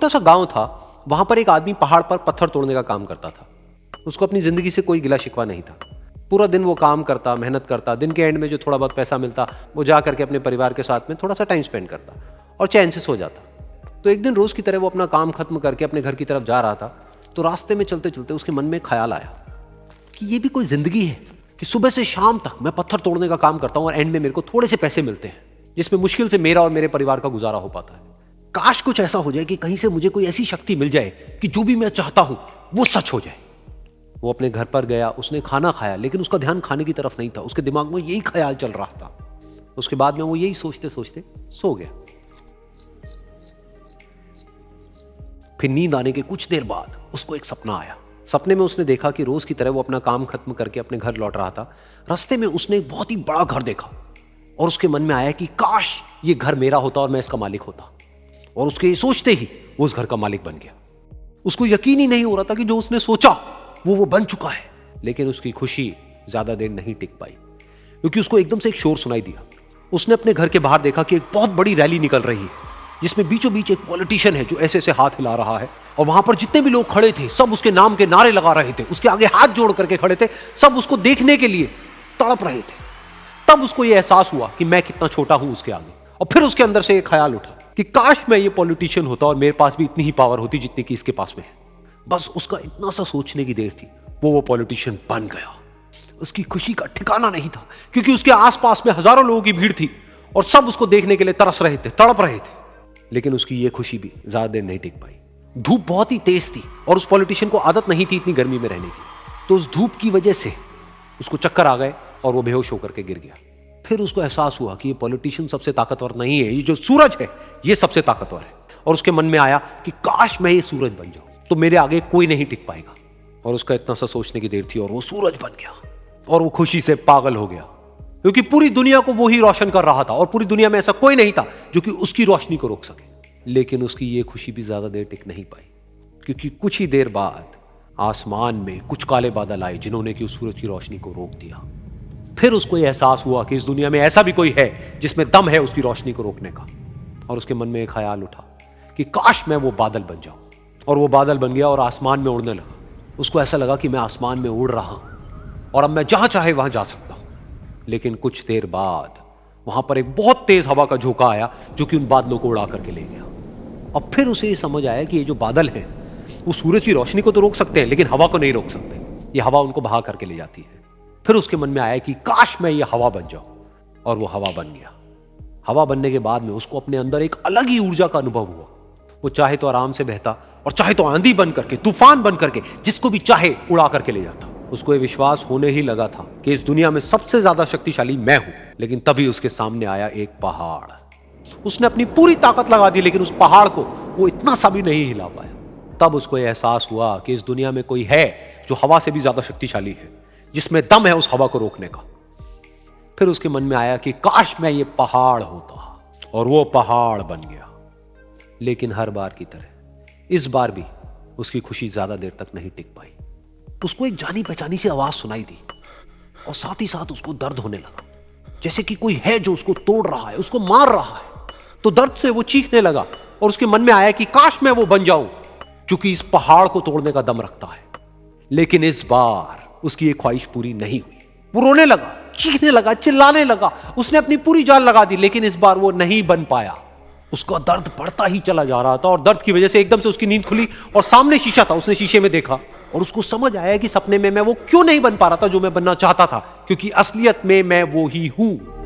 छोटा सा गांव था, वहां पर एक आदमी पहाड़ पर पत्थर तोड़ने का काम करता था। उसको अपनी जिंदगी से कोई गिला शिकवा नहीं था। पूरा दिन वो काम करता, मेहनत करता, दिन के एंड में जो थोड़ा बहुत पैसा मिलता वो जा करके अपने परिवार के साथ में थोड़ा सा टाइम स्पेंड करता और चैन से सो जाता। तो एक दिन रोज की तरह वो अपना काम खत्म करके अपने घर की तरफ जा रहा था, तो रास्ते में चलते चलते उसके मन में ख्याल आया कि ये भी कोई जिंदगी है कि सुबह से शाम तक मैं पत्थर तोड़ने का काम करता हूं और एंड में मेरे को थोड़े से पैसे मिलते हैं, जिसमें मुश्किल से मेरा और मेरे परिवार का गुजारा हो पाता है। काश कुछ ऐसा हो जाए कि कहीं से मुझे कोई ऐसी शक्ति मिल जाए कि जो भी मैं चाहता हूं वो सच हो जाए। वो अपने घर पर गया, उसने खाना खाया, लेकिन उसका ध्यान खाने की तरफ नहीं था। उसके दिमाग में यही ख्याल चल रहा था। उसके बाद में वो यही सोचते सोचते सो गया। फिर नींद आने के कुछ देर बाद उसको एक सपना आया। सपने में उसने देखा कि रोज की तरह वो अपना काम खत्म करके अपने घर लौट रहा था। रास्ते में उसने एक बहुत ही बड़ा घर देखा और उसके मन में आया कि काश ये घर मेरा होता और मैं इसका मालिक होता। और उसके ये सोचते ही वो उस घर का मालिक बन गया। उसको यकीन ही नहीं हो रहा था कि जो उसने सोचा वो बन चुका है। लेकिन उसकी खुशी ज्यादा देर नहीं टिक पाई, क्योंकि उसको एकदम से एक शोर सुनाई दिया। उसने अपने घर के बाहर देखा कि एक बहुत बड़ी रैली निकल रही है, जिसमें बीचों बीच एक पॉलिटिशियन है जो ऐसे ऐसे हाथ हिला रहा है। और वहां पर जितने भी लोग खड़े थे सब उसके नाम के नारे लगा रहे थे, उसके आगे हाथ जोड़ करके खड़े थे, सब उसको देखने के लिए तड़प रहे थे। तब उसको यह एहसास हुआ कि मैं कितना छोटा हूं उसके आगे। और फिर उसके अंदर से एक ख्याल उठा कि काश मैं ये पॉलिटिशियन होता और मेरे पास भी इतनी ही पावर होती जितनी कि इसके पास में है। बस उसका इतना सा सोचने की देर थी, वो पॉलिटिशियन बन गया। उसकी खुशी का ठिकाना नहीं था, क्योंकि उसके आसपास में हजारों लोगों की भीड़ थी और सब उसको देखने के लिए तरस रहे थे, तड़प रहे थे। लेकिन उसकी ये खुशी भी ज्यादा देर नहीं टिक पाई। धूप बहुत ही तेज थी और उस पॉलिटिशियन को आदत नहीं थी इतनी गर्मी में रहने की। तो उस धूप की वजह से उसको चक्कर आ गए और वो बेहोश होकर के गिर गया। फिर उसको एहसास हुआ कि ये पॉलिटिशियन सबसे ताकतवर नहीं है, ये जो सूरज है ये सबसे ताकतवर है। और उसके मन में आया कि काश मैं ये सूरज बन जाऊं तो मेरे आगे कोई नहीं टिक पाएगा। और उसका इतना सा सोचने की देर थी और वो सूरज बन गया। और वो खुशी से पागल हो गया, क्योंकि पूरी दुनिया को वो ही रोशन कर रहा था और पूरी दुनिया में ऐसा कोई नहीं था जो कि उसकी रोशनी को रोक सके। लेकिन उसकी ये खुशी भी ज्यादा देर टिक नहीं पाई, क्योंकि कुछ ही देर बाद आसमान में कुछ काले बादल आए जिन्होंने कि उस सूरज की रोशनी को रोक दिया। फिर उसको यह एहसास हुआ कि इस दुनिया में ऐसा भी कोई है जिसमें दम है उसकी रोशनी को रोकने का। और उसके मन में एक ख्याल उठा कि काश मैं वो बादल बन जाऊं। और वो बादल बन गया और आसमान में उड़ने लगा। उसको ऐसा लगा कि मैं आसमान में उड़ रहा हूं और अब मैं जहां चाहे वहां जा सकता हूं। लेकिन कुछ देर बाद वहां पर एक बहुत तेज हवा का झोंका आया जो कि उन बादलों को उड़ा करके ले गया। अब फिर उसे ये समझ आया कि ये जो बादल हैं वो सूरज की रोशनी को तो रोक सकते हैं, लेकिन हवा को नहीं रोक सकते। ये हवा उनको बहा करके ले जाती है। फिर उसके मन में आया कि काश मैं ये हवा बन जाऊं। और वो हवा बन गया। हवा बनने के बाद में उसको अपने अंदर एक अलग ही ऊर्जा का अनुभव हुआ। वो चाहे तो आराम से बहता और चाहे तो आंधी बन करके, तूफान बन करके, जिसको भी चाहे उड़ा करके ले जाता। उसको ये विश्वास होने ही लगा था कि इस दुनिया में सबसे ज्यादा शक्तिशाली मैं हूं। लेकिन तभी उसके सामने आया एक पहाड़। उसने अपनी पूरी ताकत लगा दी, लेकिन उस पहाड़ को वो इतना सा भी नहीं हिला पाया। तब उसको यह एहसास हुआ कि इस दुनिया में कोई है जो हवा से भी ज्यादा शक्तिशाली है, जिसमें दम है उस हवा को रोकने का। फिर उसके मन में आया कि काश मैं ये पहाड़ होता। और वो पहाड़ बन गया। लेकिन हर बार की तरह इस बार भी उसकी खुशी ज्यादा देर तक नहीं टिक पाई। उसको एक जानी पहचानी सी आवाज सुनाई दी और साथ ही साथ उसको दर्द होने लगा, जैसे कि कोई है जो उसको तोड़ रहा है, उसको मार रहा है। तो दर्द से वो चीखने लगा और उसके मन में आया कि काश मैं वो बन जाऊं क्योंकि इस पहाड़ को तोड़ने का दम रखता है। लेकिन इस बार उसकी ये ख्वाहिश पूरी नहीं हुई। वो रोने लगा, चीखने लगा, चिल्लाने लगा। उसने अपनी पूरी जान लगा दी, लेकिन इस बार वो नहीं बन पाया। उसका दर्द बढ़ता ही चला जा रहा था और दर्द की वजह से एकदम से उसकी नींद खुली और सामने शीशा था। उसने शीशे में देखा और उसको समझ आया कि सपने में मैं वो क्यों नहीं बन पा रहा था जो मैं बनना चाहता था, क्योंकि असलियत में मैं वो ही हूं।